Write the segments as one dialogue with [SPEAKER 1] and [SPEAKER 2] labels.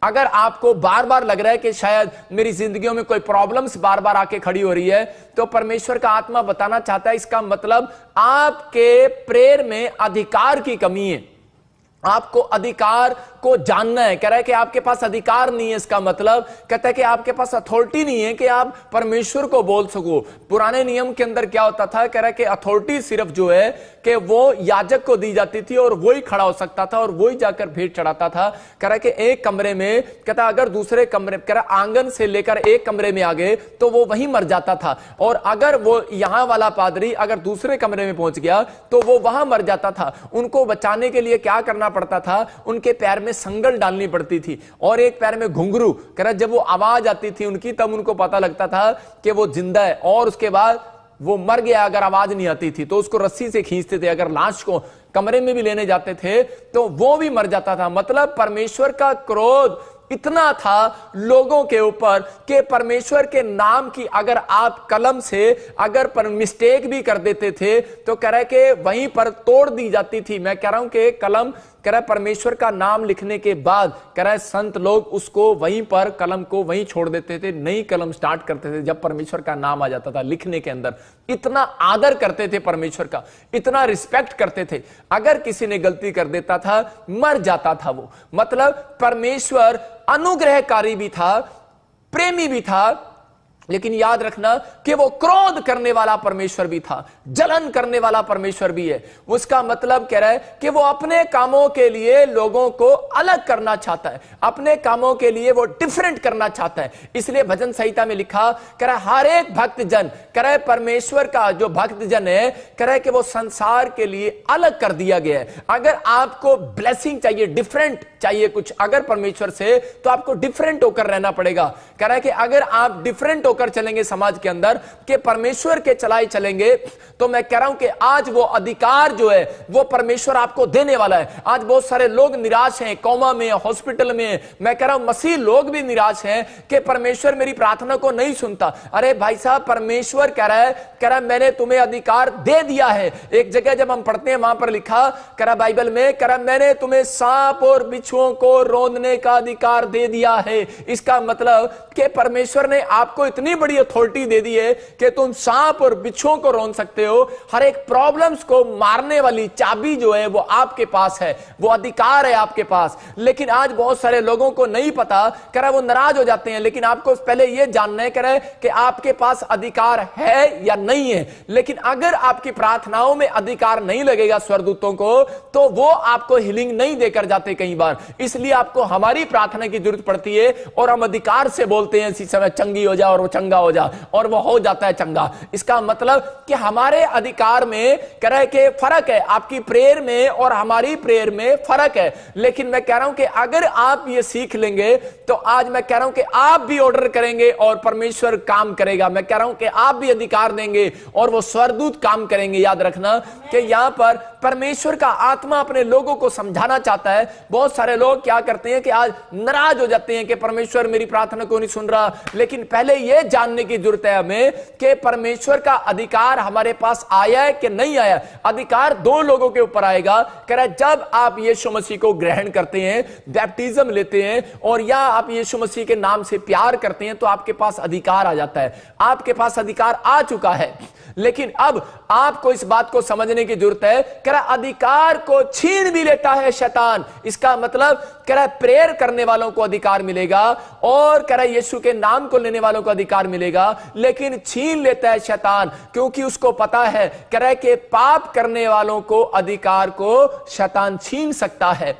[SPEAKER 1] अगर आपको बार बार लग रहा है कि शायद मेरी जिंदगियों में कोई प्रॉब्लम्स बार बार आके खड़ी हो रही है, तो परमेश्वर का आत्मा बताना चाहता है इसका मतलब आपके प्रेयर में अधिकार की कमी है। आपको अधिकार को जानना है। कह रहा है कि आपके पास अधिकार नहीं है, इसका मतलब कहता है कि आपके पास अथॉरिटी नहीं है कि आप परमेश्वर को बोल सको। पुराने नियम के अंदर क्या होता था, कह रहा है कि अथॉरिटी सिर्फ जो है कि वो याजक को दी जाती थी और वही खड़ा हो सकता था और वही जाकर भेंट चढ़ाता था। कह रहा है कि एक कमरे में, कहता अगर दूसरे कमरे, कह रहा आंगन से लेकर एक कमरे में आ गए तो वो वहीं मर जाता था, और अगर वो यहां वाला पादरी अगर दूसरे कमरे में पहुंच गया तो वो वहां मर जाता था। उनको बचाने के लिए क्या करना पड़ता था, उनके पैर में संगल डालनी पड़ती थी और एक पैर में घुंघरू। कह रहा जब वो आवाज आती थी उनकी तब उनको पता लगता था कि वो जिंदा है, और उसके बाद वो मर गया अगर आवाज नहीं आती थी तो उसको रस्सी से खींचते थे। अगर लाश को कमरे में भी लेने जाते थे तो वो भी मर जाता था। मतलब परमेश्वर का क्रोध इतना था लोगों के ऊपर कि परमेश्वर के नाम की अगर आप कलम से अगर पर मिस्टेक भी कर देते थे तो कह रहा है कि वहीं पर तोड़ दी जाती थी। मैं कह रहा हूं कि कलम, कह रहा है परमेश्वर का नाम लिखने के बाद, कह रहा है संत लोग उसको वहीं पर कलम को वहीं छोड़ देते थे, नई कलम स्टार्ट करते थे जब परमेश्वर का नाम आ जाता था लिखने के अंदर। इतना आदर करते थे परमेश्वर का, इतना रिस्पेक्ट करते थे। अगर किसी ने गलती कर देता था मर जाता था वो। मतलब परमेश्वर अनुग्रहकारी भी था, प्रेमी भी था, लेकिन याद रखना कि वो क्रोध करने वाला परमेश्वर भी था, जलन करने वाला परमेश्वर भी है। उसका मतलब कह रहा है कि वो अपने कामों के लिए लोगों को अलग करना चाहता है, अपने कामों के लिए वो डिफरेंट करना चाहता है। इसलिए भजन संहिता में लिखा, कह रहा है हर एक भक्त जन, कह रहा है परमेश्वर का जो भक्त जन है, कह रहा है कि वो संसार के लिए अलग कर दिया गया है। अगर आपको ब्लेसिंग चाहिए, डिफरेंट चाहिए कुछ अगर परमेश्वर से, तो आपको डिफरेंट होकर रहना पड़ेगा। कह रहा है कि अगर आप डिफरेंट कर चलेंगे समाज के अंदर, के परमेश्वर के चलाए चलेंगे, तो मैं कह रहा हूं कि आज वो अधिकार जो है वो परमेश्वर आपको देने वाला है। आज बहुत सारे लोग निराश हैं, कोमा में, हॉस्पिटल में। मैं कह रहा हूं मसीह लोग भी निराश हैं कि परमेश्वर मेरी प्रार्थना को नहीं सुनता। अरे भाई साहब, परमेश्वर कह रहा है मैंने तुम्हें अधिकार दे दिया है। एक जगह जब हम पढ़ते हैं वहां पर लिखा, कह रहा बाइबल में, कह रहा मैंने तुम्हें सांप और बिच्छुओं को रौंदने का अधिकार दे दिया है। इसका मतलब कि परमेश्वर ने आपको इतनी बड़ी अथॉरिटी दे दी है कि तुम सांप और बिच्छुओं को रौंद सकते हो। हर एक प्रॉब्लम्स को मारने वाली चाबी जो है वो आपके पास है, वो अधिकार है आपके पास। लेकिन आज बहुत सारे लोगों को नहीं पता, कह रहा वो नाराज हो जाते हैं। लेकिन आपको पहले यह जानना है, कह रहा है कि आपके पास अधिकार है या नहीं है। लेकिन अगर आपकी प्रार्थनाओं में अधिकार नहीं लगेगा स्वर्गदूतों को, तो वो आपको हीलिंग नहीं देकर जाते कई बार। इसलिए आपको हमारी प्रार्थना की जरूरत पड़ती है, और हम अधिकार से बोलते हैं इसी समय चंगी हो जा और वो चंगा हो जा, और वो हो जाता है चंगा। इसका मतलब कि हमारे अधिकार में कह रहा है कि फर्क है, आपकी प्रेयर में और हमारी प्रेयर में फर्क है। लेकिन मैं कह रहा हूं कि अगर आप ये सीख लेंगे तो आज मैं कह रहा हूं कि आप भी ऑर्डर करेंगे और परमेश्वर काम करेगा। मैं कह रहा हूं कि आप भी अधिकार देंगे और वो स्वर्गदूत काम करेंगे। याद रखना कि यहां पर परमेश्वर का आत्मा अपने लोगों को समझाना चाहता है। बहुत सारे लोग क्या करते हैं कि आज नाराज हो जाते हैं कि परमेश्वर मेरी प्रार्थना को नहीं सुन रहा। लेकिन पहले यह जानने की जरूरत है हमें कि परमेश्वर का अधिकार हमारे पास आया है कि नहीं आया। अधिकार दो लोगों के ऊपर आएगा। कह रहा है जब आप यीशु मसीह को ग्रहण करते हैं, बैप्टिज्म लेते हैं, और या आप यीशु मसीह के नाम से प्यार करते हैं, तो आपके पास अधिकार आ जाता है। आपके पास अधिकार आ चुका है। लेकिन अब आपको इस बात को समझने की जरूरत है, कह रहा अधिकार को छीन भी लेता है शैतान। इसका मतलब कह रहा प्रेयर करने वालों को अधिकार मिलेगा, और कह रहा यीशु के नाम को लेने वालों को अधिकार मिलेगा, लेकिन छीन लेता है शैतान, क्योंकि उसको पता है, कह रहा है कि पाप करने वालों को अधिकार को शैतान छीन सकता है।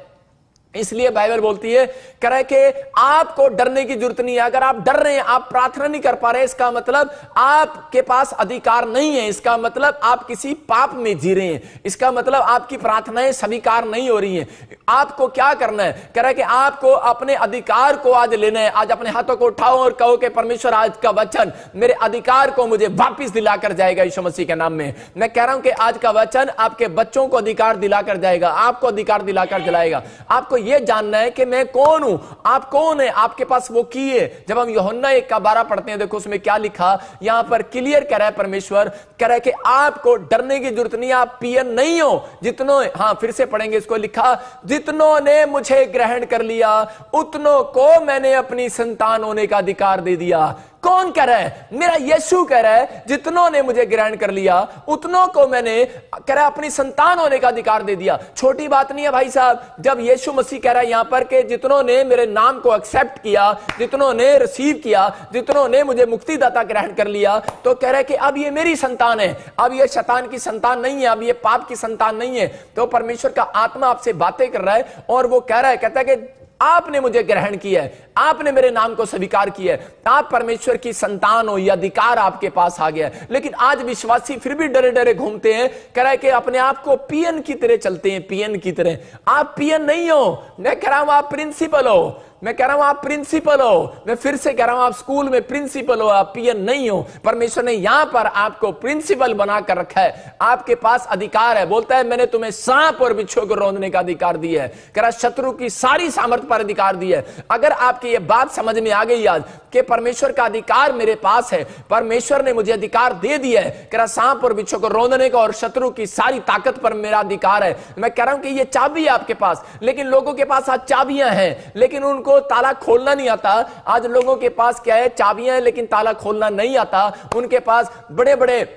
[SPEAKER 1] इसलिए बाइबल बोलती है, कह रहा है कि आपको डरने की जरूरत नहीं है। अगर आप डर रहे हैं, आप प्रार्थना नहीं कर पा रहे, इसका मतलब आपके पास अधिकार नहीं है। इसका मतलब आप किसी पाप में जी रहे हैं। इसका मतलब आपकी प्रार्थनाएं स्वीकार नहीं हो रही हैं। आपको क्या करना है, कह रहा है कि आपको अपने अधिकार को आज लेना है। आज अपने हाथों को उठाओ और कहो कि परमेश्वर आज का वचन मेरे अधिकार को मुझे वापिस दिलाकर जाएगा यीशु मसीह के नाम में। मैं कह रहा हूं कि आज का वचन आपके बच्चों को अधिकार दिलाकर जाएगा, आपको अधिकार दिलाकर दिलाएगा। आपको यह जानना है कि मैं कौन हूं, आप कौन है, आपके पास वो की है। जब हम यूहन्ना 1:12 पढ़ते हैं, देखो उसमें क्या लिखा, यहां पर क्लियर कह रहा है परमेश्वर, कह रहा है कि आपको डरने की जरूरत नहीं, आप पियन नहीं हो जितनों, हां फिर से पढ़ेंगे इसको, लिखा जितनों ने मुझे ग्रहण कर लिया उतनों को मैंने अपनी संतान होने का अधिकार दे दिया। कौन कह रहा है? मेरा यीशु कह रहा है, जितनों ने मुझे ग्रहण कर लिया उतनों को मैंने, कह रहा है, अपनी संतान होने का अधिकार दे दिया। छोटी बात नहीं है भाई साहब, जब यीशु मसीह कह रहा है यहां पर कि जितनों ने मेरे नाम को एक्सेप्ट किया, जितनों ने रिसीव किया, जितनों ने मुझे मुक्तिदाता ग्रहण कर लिया, तो कह रहा है कि अब ये मेरी संतान है, अब ये शैतान की संतान नहीं है, अब ये पाप की संतान नहीं है। तो परमेश्वर का आत्मा आपसे बातें कर रहा है और वो कह रहा है, कहता है कि आपने मुझे ग्रहण किया है, आपने मेरे नाम को स्वीकार किया है, आप परमेश्वर की संतान हो, यह अधिकार आपके पास आ गया है। लेकिन आज विश्वासी फिर भी डरे डरे घूमते हैं, कह रहा है कि अपने आप को पियन की तरह चलते हैं, पियन की तरह। आप पियन नहीं हो, मैं कह रहा हूं आप प्रिंसिपल हो, मैं कह रहा हूं आप प्रिंसिपल हो, मैं फिर से कह रहा हूं आप स्कूल में प्रिंसिपल हो, आप पियन नहीं हो। परमेश्वर ने यहां पर आपको प्रिंसिपल बनाकर रखा है, आपके पास अधिकार है। बोलता है मैंने तुम्हें सांप और बिच्छू को रौंदने का अधिकार दिया है, कह रहा शत्रु की सारी सामर्थ्य पर अधिकार दिया है। अगर आपकी ये बात समझ में आ गई आज कि परमेश्वर का अधिकार मेरे पास है, परमेश्वर ने मुझे अधिकार दे दिया है, कह रहा सांप और बिच्छू को रौंदने का और शत्रु की सारी ताकत पर मेरा अधिकार है। मैं कह रहा हूं कि ये चाबी है आपके पास, लेकिन लोगों के पास आज चाबियां हैं लेकिन उनको ताला खोलना नहीं आता। आज लोगों के पास क्या है, चाबियां हैं लेकिन ताला खोलना नहीं आता। उनके पास बड़े बड़े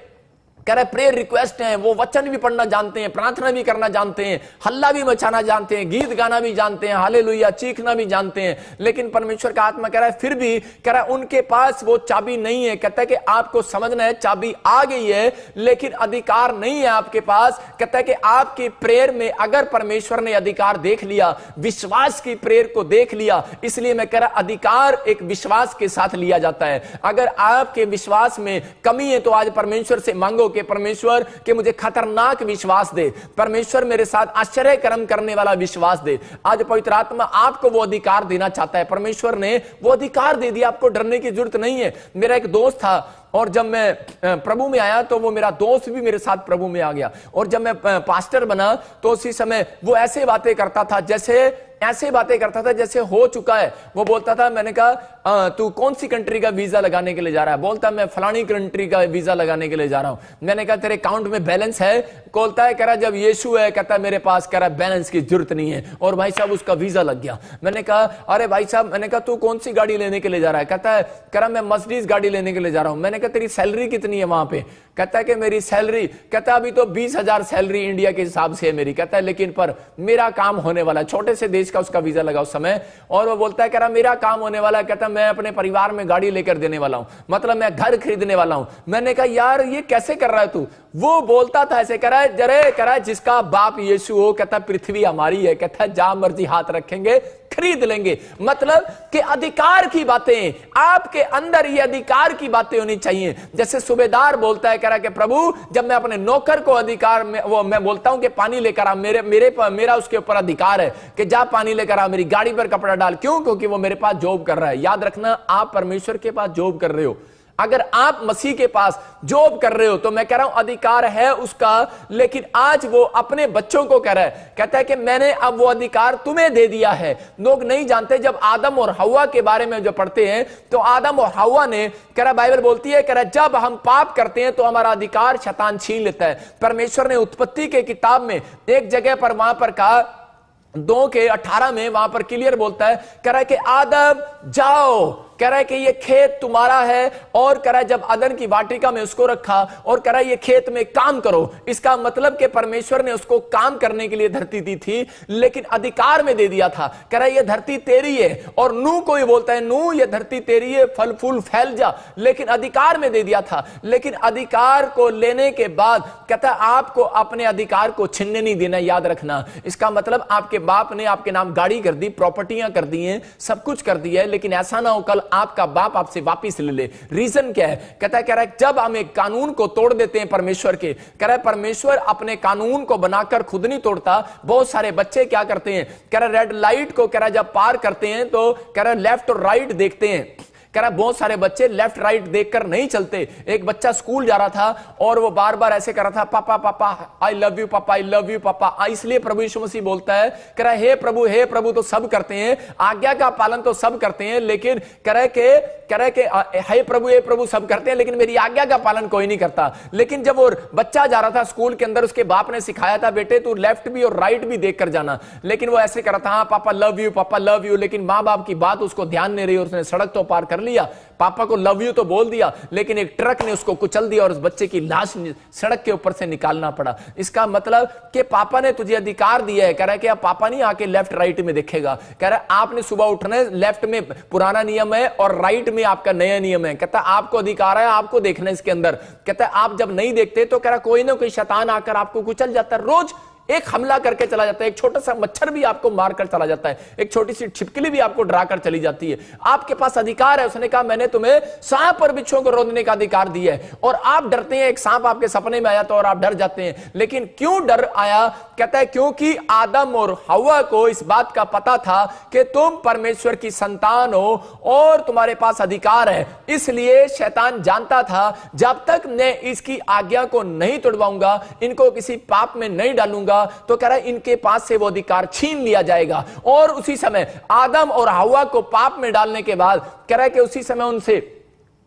[SPEAKER 1] कह रहे प्रेयर रिक्वेस्ट हैं, वो वचन भी पढ़ना जानते हैं, प्रार्थना भी करना जानते हैं, हल्ला भी मचाना जानते हैं, गीत गाना भी जानते हैं, हालेलुया चीखना भी जानते हैं, लेकिन परमेश्वर का आत्मा कह रहा है फिर भी, कह रहा है उनके पास वो चाबी नहीं है। कहता है कि आपको समझना है चाबी आ गई है लेकिन अधिकार नहीं है आपके पास। कहता है कि आपकी प्रेयर में अगर परमेश्वर ने अधिकार देख लिया, विश्वास की प्रेयर को देख लिया, इसलिए मैं कह रहा अधिकार एक विश्वास के साथ लिया जाता है। अगर आपके विश्वास में कमी है तो आज परमेश्वर से मांगो कि परमेश्वर के मुझे खतरनाक विश्वास दे, परमेश्वर मेरे साथ आश्चर्य कर्म करने वाला विश्वास दे। आज पवित्र आत्मा आपको वो अधिकार देना चाहता है, परमेश्वर ने वो अधिकार दे दिया, आपको डरने की जरूरत नहीं है। मेरा एक दोस्त था और जब मैं प्रभु में आया तो वो मेरा दोस्त भी मेरे साथ प्रभु में आ गया, और जब मैं पास्टर बना तो उसी समय वो ऐसे बातें करता था जैसे हो चुका है। वो बोलता था, मैंने कहा तू कौन सी कंट्री का वीजा लगाने के लिए जा रहा है? बोलता मैं फलानी कंट्री का वीजा लगाने के लिए जा रहा हूं। मैंने कहा तेरे अकाउंट में बैलेंस है? बोलता है, कह रहा जब यीशु है, कहता है मेरे पास, कह रहा बैलेंस की जरूरत नहीं है, और भाई साहब उसका वीजा लग गया। मैंने कहा अरे भाई साहब, मैंने कहा तू कौन सी गाड़ी लेने के लिए जा रहा है? कहता है, कह रहा मैं मर्सिडीज गाड़ी लेने के लिए जा रहा हूं। मैंने कहा तेरी सैलरी कितनी है वहां पे? कहता है कि मेरी सैलरी, कहता है अभी तो 20,000 सैलरी इंडिया के हिसाब से है मेरी, कहता है लेकिन पर मेरा काम होने वाला है। छोटे से देश का उसका वीजा लगा उस समय, और वो बोलता है कह रहा मेरा काम होने वाला है, कहता है मैं अपने परिवार में गाड़ी लेकर देने वाला हूं, मतलब मैं घर खरीदने वाला हूं। मैंने कहा यार ये कैसे कर रहा है तू? वो बोलता था ऐसे, कह रहा है जरे, कह रहा है जिसका बाप यीशु हो, कहता है पृथ्वी हमारी है, कहता है जहां मर्जी हाथ रखेंगे खरीद लेंगे। मतलब कि अधिकार की बातें आपके अंदर, ये अधिकार की बातें होनी चाहिए। जैसे सूबेदार बोलता है, कह रहा है कि प्रभु जब मैं अपने नौकर को अधिकार में, वो मैं बोलता हूं कि पानी लेकर आ, मेरा उसके ऊपर अधिकार है कि जा पानी लेकर आ, मेरी गाड़ी पर कपड़ा डाल। क्यों? क्योंकि वो मेरे पास जॉब कर रहा है। याद रखना, आप परमेश्वर के पास जॉब कर रहे हो। अगर आप मसीह के पास जॉब कर रहे हो तो मैं कह रहा हूं अधिकार है उसका, लेकिन आज वो अपने बच्चों को कह रहा है, कहता है कि मैंने अब वो अधिकार तुम्हें दे दिया है। लोग नहीं जानते, जब आदम और हव्वा के बारे में जो पढ़ते हैं तो आदम और हव्वा ने, कह रहा बाइबल बोलती है, कह रहा जब हम पाप करते हैं तो हमारा अधिकार शैतान छीन लेता है। परमेश्वर ने उत्पत्ति के किताब में एक जगह पर वहां पर कहा, 2:18 में वहां पर क्लियर बोलता है, कह रहा है कि आदम जाओ, कह रहा है कि ये खेत तुम्हारा है, और कह रहा है जब अदन की वाटिका में उसको रखा, और कह रहा है ये खेत में काम करो। इसका मतलब कि परमेश्वर ने उसको काम करने के लिए धरती दी थी, लेकिन अधिकार में दे दिया था। कह रहा है ये धरती तेरी है, और नूह को ही बोलता है, नूह ये धरती तेरी है, फल फूल फैल जा, लेकिन अधिकार में दे दिया था। लेकिन अधिकार को लेने के बाद कहता है आपको अपने अधिकार को छीनने नहीं देना। याद रखना, इसका मतलब आपके बाप ने आपके नाम गाड़ी कर दी, प्रॉपर्टियां कर दी हैं, सब कुछ कर दिया है, लेकिन ऐसा ना हो कल आपका बाप आपसे वापिस ले ले। रीजन क्या है? कहता है जब हम एक कानून को तोड़ देते हैं परमेश्वर के, कह रहा है परमेश्वर अपने कानून को बनाकर खुद नहीं तोड़ता। बहुत सारे बच्चे क्या करते हैं, कह रहा रेड लाइट को, कह रहा जब पार करते हैं तो कह रहा लेफ्ट और राइट देखते हैं, कह रहा बहुत सारे बच्चे लेफ्ट राइट देखकर नहीं चलते। एक बच्चा स्कूल जा रहा था और वो बार बार ऐसे कर रहा था, पापा पापा आई लव यू पापा, आई लव यू पापा। इसलिए प्रभु यीशु मसीह बोलता है, कह रहा हे प्रभु तो सब करते हैं, आज्ञा का पालन तो सब करते हैं, लेकिन कह रहे के हे प्रभु सब करते हैं, लेकिन मेरी आज्ञा का पालन कोई नहीं करता। लेकिन जब वो बच्चा जा रहा था स्कूल के अंदर, उसके बाप ने सिखाया था, बेटे तू लेफ्ट भी और राइट भी देख कर जाना, लेकिन वो ऐसे कर रहा था, हाँ पापा लव यू, लेकिन माँ बाप की बात उसको ध्यान नहीं रही और उसने सड़क तो पार कर लिया, पापा को लव यू तो बोल दिया, लेकिन एक ट्रक ने उसको कुचल दिया और उस बच्चे की लाश सड़क के ऊपर से निकालना पड़ा। इसका मतलब कि पापा ने तुझे अधिकार दिया है। कह रहा है कि अब पापा नहीं आके लेफ्ट राइट में देखेगा, कह रहा है आपने सुबह उठना है, लेफ्ट में पुराना नियम है और राइट में आपका नया नियम है। कहता है आपको अधिकार है, आपको देखना है इसके अंदर। कहता है आप जब नहीं देखते तो कह रहा कोई ना कोई शैतान आकर आपको कुचल जाता है, रोज एक हमला करके चला जाता है, एक छोटा सा मच्छर भी आपको मारकर चला जाता है, एक छोटी सी छिपकली भी आपको डराकर चली जाती है। आपके पास अधिकार है। उसने कहा मैंने तुम्हें सांप और बिच्छुओं को रोकने का अधिकार दिया है, और आप डरते हैं। एक सांप आपके सपने में आया तो और आप डर जाते हैं, लेकिन क्यों डर आया? कहता है क्योंकि आदम और हव्वा को इस बात का पता था कि तुम परमेश्वर की संतान हो और तुम्हारे पास अधिकार है। इसलिए शैतान जानता था जब तक मैं इसकी आज्ञा को नहीं तोड़वाऊंगा, इनको किसी पाप में नहीं डालूंगा, तो कह रहा है इनके पास से वो अधिकार छीन लिया जाएगा। और उसी समय आदम और हव्वा को पाप में डालने के बाद कह रहा है कि उसी समय उनसे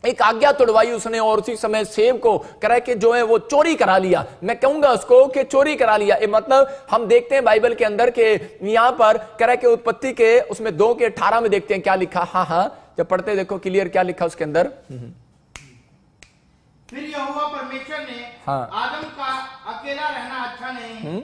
[SPEAKER 1] एक आज्ञा तोड़वाई उसने, और उसी समय सेब को कह रहा है कि जो है वो चोरी करा लिया। मैं कहूंगा उसको कि चोरी करा लिया। ये मतलब हम देखते हैं बाइबल के अंदर के यहां पर कह रहा है कि उत्पत्ति के उसमें 2:18 में देखते हैं क्या लिखा। हाँ जब पढ़ते देखो क्लियर क्या लिखा उसके अंदर।
[SPEAKER 2] फिर यहोवा परमेश्वर ने आदम का अकेला रहना अच्छा नहीं,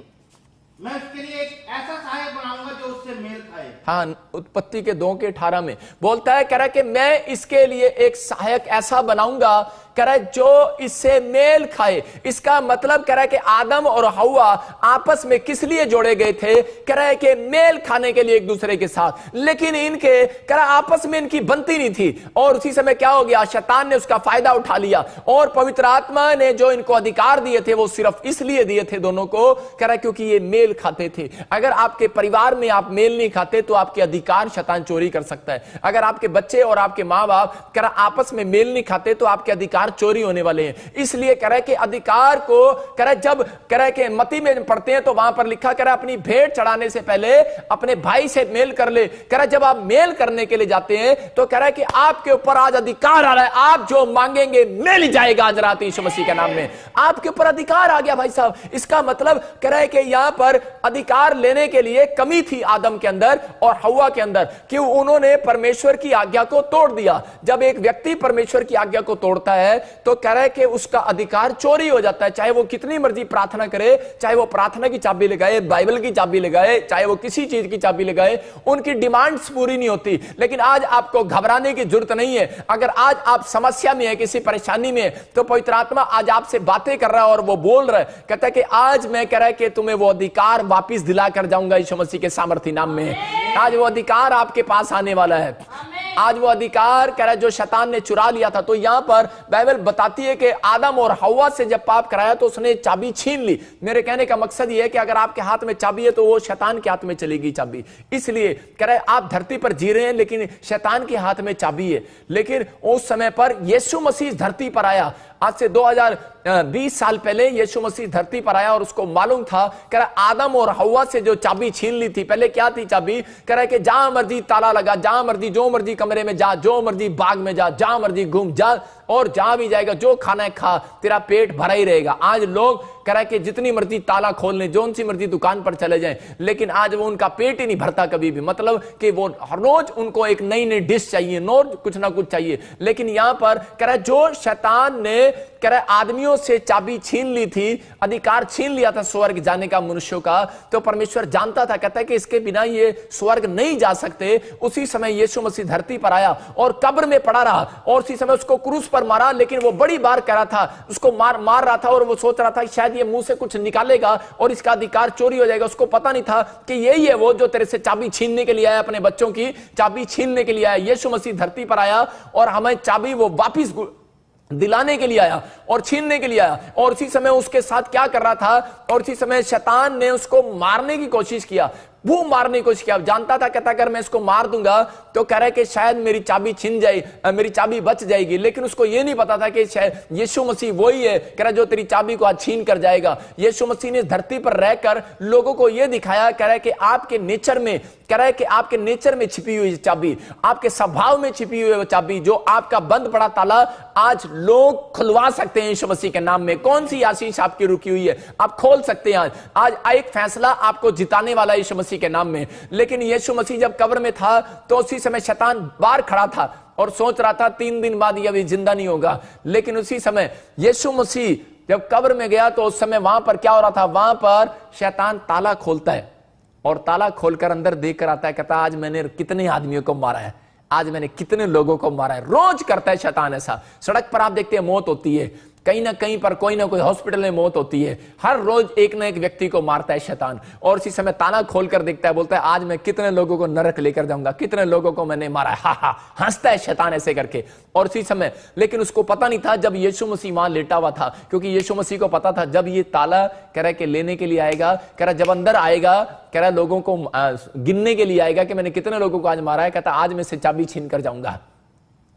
[SPEAKER 2] मैं उसके लिए एक ऐसा सहायक बनाऊंगा जो उससे मेल खाए।
[SPEAKER 1] हाँ, उत्पत्ति के 2:18 में बोलता है, कह रहा है कि मैं इसके लिए एक सहायक ऐसा बनाऊंगा, कह रहा है जो इससे मेल खाए। इसका मतलब कह रहा है कि आदम और हव्वा आपस में किस लिए जोड़े गए थे? कह रहा है कि मेल खाने के लिए एक दूसरे के साथ, लेकिन इनके कह रहा आपस में इनकी बनती नहीं थी। और उसी समय क्या हो गया? शैतान ने उसका फायदा उठा लिया, और पवित्र आत्मा ने जो इनको अधिकार दिए थे वो सिर्फ इसलिए दिए थे दोनों को, कह रहा है क्योंकि ये मेल खाते थे। अगर आपके परिवार में आप मेल नहीं खाते तो आपके अधिकार शैतान चोरी कर सकता है। अगर आपके बच्चे और आपके माँ बाप कह रहा आपस में मेल नहीं खाते तो आपके अधिकार चोरी होने वाले हैं। इसलिए कह रहा है कि अधिकार को कह रहा है जब कह रहा है कि मत्ती में पढ़ते हैं तो वहां पर लिखा कह रहा है अपनी भेंट चढ़ाने से पहले अपने भाई से मेल कर ले। कह रहा है जब आप मेल करने के लिए जाते हैं तो कह रहा है कि आपके ऊपर आज अधिकार आ रहा है, आप जो मांगेंगे मिल जाएगा। आज रात यीशु मसीह के नाम में आपके ऊपर अधिकार आ गया भाई साहब। इसका मतलब कह रहा है कि यहां पर अधिकार लेने के लिए कमी थी आदम के अंदर और हव्वा के अंदर कि उन्होंने परमेश्वर की आज्ञा को तोड़ दिया। जब एक व्यक्ति परमेश्वर की आज्ञा को तोड़ता है तो कह रहा है कि उसका अधिकार चोरी हो जाता है। चाहे वो कितनी मर्जी प्रार्थना करे, चाहे वो प्रार्थना की चाबी लगाए, बाइबल की चाबी लगाए, चाहे वो किसी चीज की चाबी लगाए, उनकी डिमांड्स पूरी नहीं होती। लेकिन आज आपको घबराने की जरूरत नहीं है। अगर आज आप समस्या में है, किसी परेशानी में, तो पवित्र आत्मा आज आपसे बातें कर रहा है और वो बोल रहा है, कहता है कि आज मैं कह रहा है कि तुम्हें वो अधिकार वापिस दिला कर जाऊंगा यीशु मसीह के सामर्थ्य नाम में। आज वो अधिकार आपके पास आने वाला है। आज वो अधिकार कह रहा है जो शैतान ने चुरा लिया था। तो यहां पर बाइबल बताती है कि आदम और हव्वा से जब पाप कराया तो उसने चाबी छीन ली। मेरे कहने का मकसद ये है कि अगर आपके हाथ में चाबी है तो वो शैतान के हाथ में चलेगी चाबी। इसलिए कह रहा है आप धरती पर जी रहे हैं लेकिन शैतान के हाथ में चाबी है। लेकिन उस समय पर यीशु मसीह धरती पर आया। आज से 2020 साल पहले यीशु मसीह धरती पर आया और उसको मालूम था, कह रहा आदम और हव्वा से जो चाबी छीन ली थी। पहले क्या थी चाबी? कह रहा है कि जहां मर्जी ताला लगा, जहां मर्जी जो मर्जी कमरे में जा, जो मर्जी बाग में जा, जहां मर्जी घूम जा, और जहां भी जाएगा जो खाना है खा, तेरा पेट भरा ही रहेगा। आज लोग कह रहा है कि जितनी मर्जी ताला खोल लें, जो सी मर्जी दुकान पर चले जाएं, लेकिन आज वो उनका पेट ही नहीं भरता कभी भी। मतलब कि वो हर रोज उनको एक नई नई डिश चाहिए, रोज कुछ ना कुछ चाहिए। लेकिन यहां पर कह रहा है जो शैतान ने कह रहा है आदमियों से चाबी छीन ली थी, अधिकार छीन लिया था स्वर्ग जाने का मनुष्यों का, तो परमेश्वर जानता था, कहता है कि इसके बिना ये स्वर्ग नहीं जा सकते। उसी समय यीशु मसीह धरती पर आया और कब्र में पड़ा रहा, और उसी समय उसको क्रूस पर मारा। लेकिन वो बड़ी बार कह रहा था, उसको मार रहा था, और वो सोच रहा था शायद ये मुंह से कुछ निकालेगा और इसका अधिकार चोरी हो जाएगा। उसको पता नहीं था कि यही है वो जो तेरे से चाबी छीनने के लिए आया, अपने बच्चों की चाबी छीनने के लिए आया। यीशु मसीह धरती पर आया और हमें चाबी वो वापिस दिलाने के लिए आया और छीनने के लिए आया। और उसी समय उसके साथ क्या कर रहा था? और उसी समय शैतान ने उसको मारने की कोशिश किया। वो मारने की कोशिश किया। जानता था, कहता अगर मैं इसको मार दूंगा तो कह रहा है कि शायद मेरी चाबी छिन जाए, मेरी चाबी बच जाएगी। लेकिन उसको ये नहीं पता था कि शायद यीशु मसीह वही है, कह रहा जो तेरी चाबी को आज छीन कर जाएगा। यीशु मसीह ने धरती पर रहकर लोगों को यह दिखाया, कह रहा है कि आपके नेचर में, कह रहा है कि आपके नेचर में छिपी हुई चाबी, आपके स्वभाव में छिपी हुई चाबी, जो आपका बंद पड़ा ताला आज लोग खुलवा सकते हैं यीशु मसीह के नाम में। कौन सी आशीष आपकी रुकी हुई है, आप खोल सकते हैं। आज एक फैसला आपको जिताने वाला यीशु मसीह के नाम में। लेकिन यीशु मसीह जब कब्र में था तो उसी समय शैतान बाहर खड़ा था और सोच रहा था 3 दिन बाद ये भी जिंदा नहीं होगा। लेकिन उसी समय यीशु मसीह जब कब्र में गया तो उस समय वहां पर क्या हो रहा था, वहां पर शैतान ताला खोलता है और ताला खोलकर अंदर देखकर आता है, कहता आज मैंने कितने आदमियों को मारा है, आज मैंने कितने लोगों को मारा है। रोज करता है शैतान ऐसा। सड़क पर आप देखते हैं मौत होती है, कहीं ना कहीं पर कोई ना कोई हॉस्पिटल में मौत होती है, हर रोज एक ना एक व्यक्ति को मारता है शैतान। और इसी समय ताला खोलकर देखता है, बोलता है आज मैं कितने लोगों को नरक लेकर जाऊंगा, कितने लोगों को मैंने मारा है, हा हा, हंसता है शैतान ऐसे करके। और इसी समय, लेकिन उसको पता नहीं था जब यीशु मसीह वहां लेटा हुआ था, क्योंकि यीशु मसीह को पता था जब ये ताला कह रहा है कि लेने के लिए आएगा, कह रहा जब अंदर आएगा, कह रहा लोगों को गिनने के लिए आएगा कि मैंने कितने लोगों को आज मारा है, कहता आज मैं से चाबी छीन कर जाऊंगा।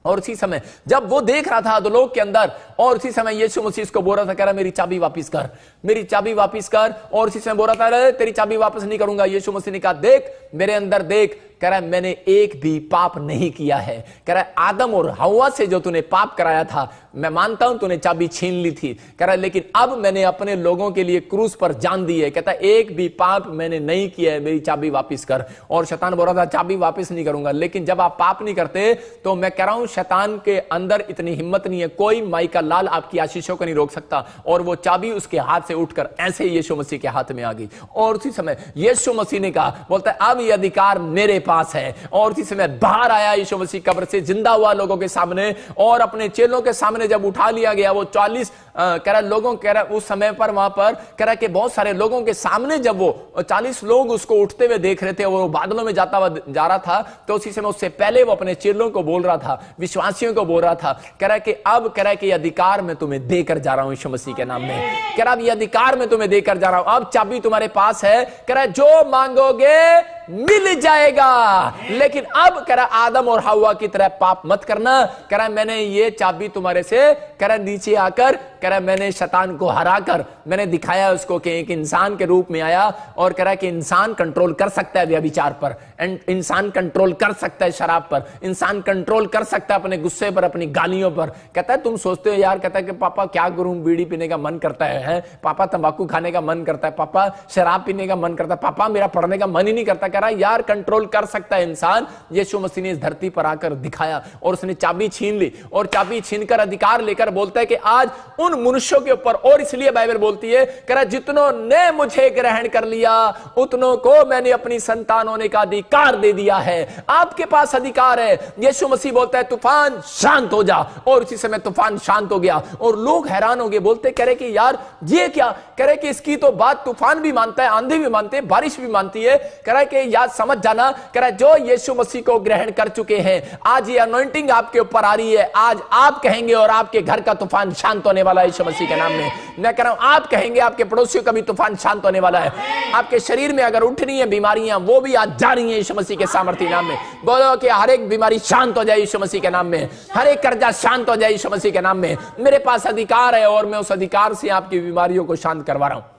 [SPEAKER 1] और उसी समय जब वो देख रहा था अधोलोक के अंदर, और उसी समय यीशु मसीह इसको बोल रहा था, कह रहा मेरी चाबी वापस कर, मेरी चाबी वापस कर। और उसी समय बोल रहा था तेरी चाबी वापस नहीं करूंगा। यीशु मसीह ने कहा देख मेरे अंदर देख, कह रहा है मैंने एक भी पाप नहीं किया है। कह रहा है आदम और हव्वा से जो तूने पाप कराया था, मैं मानता हूं तूने चाबी छीन ली थी, कह रहा है लेकिन अब मैंने अपने लोगों के लिए क्रूस पर जान दी है। कहता है एक भी पाप मैंने नहीं किया है, मेरी चाबी वापस कर। और शैतान बोल रहा था चाबी वापस नहीं करूंगा। लेकिन जब आप पाप नहीं करते तो मैं कह रहा हूं शैतान के अंदर इतनी हिम्मत नहीं है, कोई माई का लाल आपकी आशीषों को नहीं रोक सकता। और वो चाबी उसके हाथ से उठकर ऐसे यीशु मसीह के हाथ में आ गई। और उसी समय यीशु मसीह ने कहा, बोलता है अब ये अधिकार मेरे पास है। और उसी समय बाहर आया यीशु मसीह कब्र से, जिंदा हुआ लोगों के सामने, और अपने चेलों के सामने जब उठा लिया गया, वो 40 कह रहा लोगों, कह रहा उस समय पर वहां पर कह रहा कि बहुत सारे लोगों के सामने जब वो 40 लोग उसको उठते हुए देख रहे थे, वो बादलों में जाता हुआ जा रहा था, तो उसी समय उससे पहले वो अपने चेलों को बोल रहा था, विश्वासियों को बोल रहा था, कह रहा कि अब कह रहा कि ये अधिकार मैं तुम्हें देकर जा रहा हूं यीशु मसीह के नाम में। कह रहा ये अधिकार मैं तुम्हें देकर जा रहा हूं, अब चाबी तुम्हारे पास है। कह रहा जो मांगोगे मिल जाएगा। लेकिन अब कह रहा आदम और हव्वा की तरह पाप मत करना। कह रहा मैंने ये चाबी तुम्हारे से, कह रहा नीचे आकर, कह रहा मैंने शैतान को हराकर मैंने दिखाया उसको कि एक इंसान के रूप में आया। और कह रहा कि इंसान कंट्रोल कर सकता है व्यभिचार पर, इंसान कंट्रोल कर सकता है शराब पर, इंसान कंट्रोल कर सकता है अपने गुस्से पर, अपनी गालियों पर। कहता है तुम सोचते हो यार, कहता है कि पापा क्या करूं, बीड़ी पीने का मन करता है, पापा तंबाकू खाने का मन करता है, पापा शराब पीने का मन करता है, पापा मेरा पढ़ने का मन ही नहीं करता। कह रहा यार कंट्रोल कर सकता है इंसान। यीशु मसीह ने इस धरती पर आकर दिखाया और उसने चाबी छीन ली, और चाबी छीनकर अधिकार लेकर बोलता है कि आज उन मनुष्यों के ऊपर, और इसलिए बाइबल बोलती है, कह रहा जितनों ने मुझे ग्रहण कर लिया उतनों को मैंने अपनी संतान होने का अधिकार दे दिया है। आपके पास अधिकार है। यीशु मसीह बोलता है तूफान शांत हो जा, और उसी समय तूफान शांत हो गया। और लोग हैरान हो गए, बोलते कह रहे कि यार ये क्या, कह रहे कि इसकी तो बात तूफान भी मानता है, आंधी भी मानते हैं, बारिश भी मानती है। कह रहा है कि याद समझ जाना, कह रहा है जो यीशु मसीह को ग्रहण कर चुके हैं, आज ये अनॉइंटिंग आपके ऊपर आ रही है। आज आप कहेंगे और आपके घर का तूफान शांत होने वाला है यीशु मसीह के नाम में। मैं कह रहा हूं आप कहेंगे, आपके पड़ोसियों का भी तूफान शांत होने वाला है। आपके शरीर में अगर उठ रही है बीमारियां, वो भी आज जा रही है यीशु मसीह के सामर्थ्य नाम में। बोलो कि हर एक बीमारी शांत हो जाए यीशु मसीह के नाम में, हर एक कर्जा शांत हो जाए यीशु मसीह के नाम में। मेरे पास अधिकार है और मैं उस अधिकार से आपकी बीमारियों को शांत करवा रहा हूं।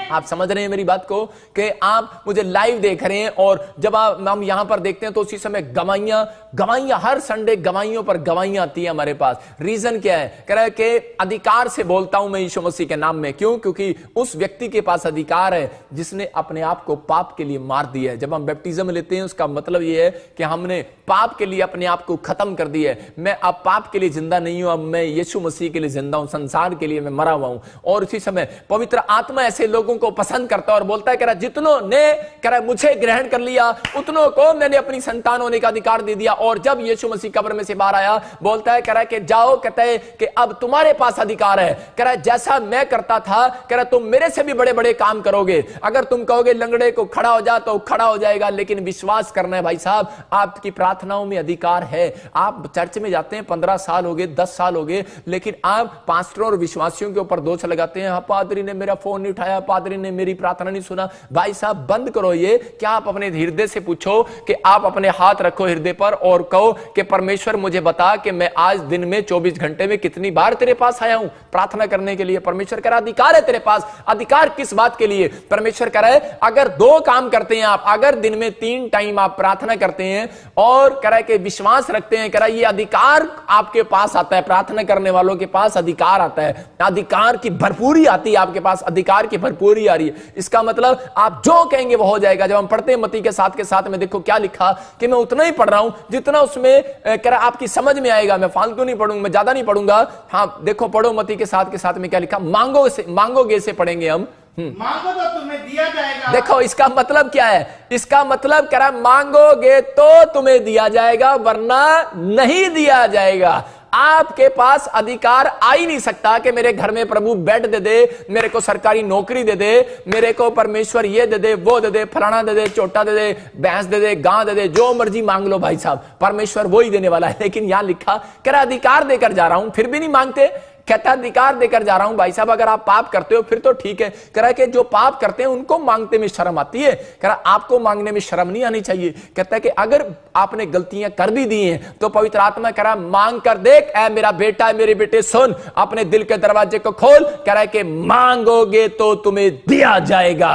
[SPEAKER 1] आप समझ रहे हैं मेरी बात को, कि आप मुझे लाइव देख रहे हैं, और जब हम यहां पर देखते हैं तो उसी समय गवाहियां हर संडे गवाहियों पर गवाहियां आती है हमारे पास। रीजन क्या है, कह रहा है कि अधिकार से बोलता हूं मैं यीशु मसीह के नाम में। क्यों? क्योंकि उस व्यक्ति के पास अधिकार है जिसने अपने आप को पाप के लिए मार दिया है। जब हम बैप्टिज्म लेते हैं उसका मतलब यह है कि हमने पाप के लिए अपने आप को खत्म कर दिया है। मैं अब पाप के लिए जिंदा नहीं हूं, अब मैं यीशु मसीह के लिए जिंदा हूं, संसार के लिए मैं मरा हुआ हूं। और उसी समय पवित्र आत्मा ऐसे लोगों को पसंद करता है और बोलता है, कह रहा जितनों ने, कह रहा मुझे ग्रहण कर लिया उतनों को मैंने अपनी संतान होने का अधिकार दे दिया। और जब यीशु मसीह कब्र में से बाहर आया, बोलता है, कह रहा है कि जाओ, कहता है कि अब तुम्हारे पास अधिकार है। कह रहा है जैसा मैं करता था, कह रहा तुम मेरे से भी बड़े बड़े काम करोगे। अगर तुम कहोगे लंगड़े को खड़ा हो जा तो खड़ा हो जाएगा, लेकिन विश्वास करना है भाई साहब, आपकी प्रार्थनाओं में अधिकार है। आप चर्च में जाते हैं, 15 साल हो गए, 10 साल हो गए, लेकिन आप पास्टरों और विश्वासियों के ऊपर दोष लगाते हैं, पादरी ने मेरा फोन नहीं उठाया, पादरी पादरी ने मेरी प्रार्थना नहीं सुना। भाई साहब बंद करो ये। क्या आप अपने हृदय से पूछो कि आप अपने हाथ रखो हृदय पर और कहो कि परमेश्वर मुझे बता कि मैं आज दिन में 24 घंटे में कितनी बार तेरे पास आया हूं प्रार्थना करने के लिए। परमेश्वर कह रहा अधिकार है तेरे पास। अधिकार किस बात के लिए? परमेश्वर कह रहा है अगर 2 काम करते हैं आप, अगर दिन में 3 टाइम आप प्रार्थना करते हैं और कह रहा है कि विश्वास रखते हैं, कह रहा है ये अधिकार आपके पास आता है, प्रार्थना करने वालों के पास अधिकार आता है, अधिकार की भरपूरी आती है आपके पास, अधिकार की भरपूरी आ रही है। इसका मतलब आप जो कहेंगे वो हो जाएगा। जब हम पढ़ते हैं मत्ती के साथ में देखो क्या लिखा कि मैं उतना ही पढ़ रहा हूं जितना उसमें कह रहा आपकी समझ में आएगा, मैं फालतू नहीं पढ़ूंगा, मैं ज्यादा नहीं पढ़ूंगा। हाँ देखो पढ़ो मत्ती के साथ में क्या लिखा, मांगोगे से पढ़ेंगे हम।
[SPEAKER 2] मांगो तो तुम्हें दिया जाएगा।
[SPEAKER 1] देखो इसका मतलब क्या है? इसका मतलब कह रहा मांगोगे तो तुम्हें दिया जाएगा वरना नहीं दिया जाएगा। आपके पास अधिकार आ ही नहीं सकता कि मेरे घर में प्रभु बेड दे दे, मेरे को सरकारी नौकरी दे दे, मेरे को परमेश्वर ये दे दे, वो दे दे, फलाना दे दे, चोटा दे दे, भैंस दे दे, गां दे दे, जो मर्जी मांग लो भाई साहब, परमेश्वर वो ही देने वाला है। लेकिन यहां लिखा कह रहा अधिकार देकर जा रहा हूं, फिर भी नहीं मांगते। कहता अधिकार देकर जा रहा हूं भाई साहब, अगर आप पाप करते हो फिर तो ठीक है। कह रहा है कि जो पाप करते हैं उनको मांगते में शर्म आती है। कह रहा आपको मांगने में शर्म नहीं आनी चाहिए। कहता है कि अगर आपने गलतियां कर भी दी हैं तो पवित्र आत्मा कह रहा मांग कर देख, ऐ मेरा बेटा मेरे बेटे सुन, अपने दिल के दरवाजे को खोल। कह रहा है कि मांगोगे तो तुम्हें दिया जाएगा।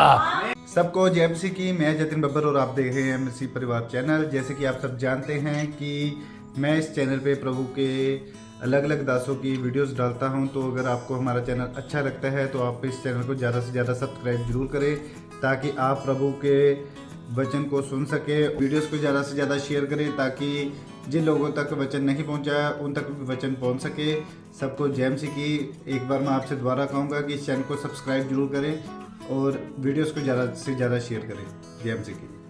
[SPEAKER 3] सबको जय मसीह की। मैं जतिन बब्बर और आप देख रहे हैं मसीह परिवार चैनल। जैसे कि आप सब जानते हैं कि मैं इस चैनल पे प्रभु के अलग अलग दासों की वीडियोस डालता हूं, तो अगर आपको हमारा चैनल अच्छा लगता है तो आप इस चैनल को ज़्यादा से ज़्यादा सब्सक्राइब जरूर करें ताकि आप प्रभु के वचन को सुन सके। वीडियोस को ज़्यादा से ज़्यादा शेयर करें ताकि जिन लोगों तक वचन नहीं पहुंचा उन तक भी वचन पहुंच सके। सबको जय मसीह की। एक बार मैं आपसे दोबारा कहूँगा कि इस चैनल को सब्सक्राइब जरूर करें और वीडियोस को ज़्यादा से ज़्यादा शेयर करें। जय मसीह की।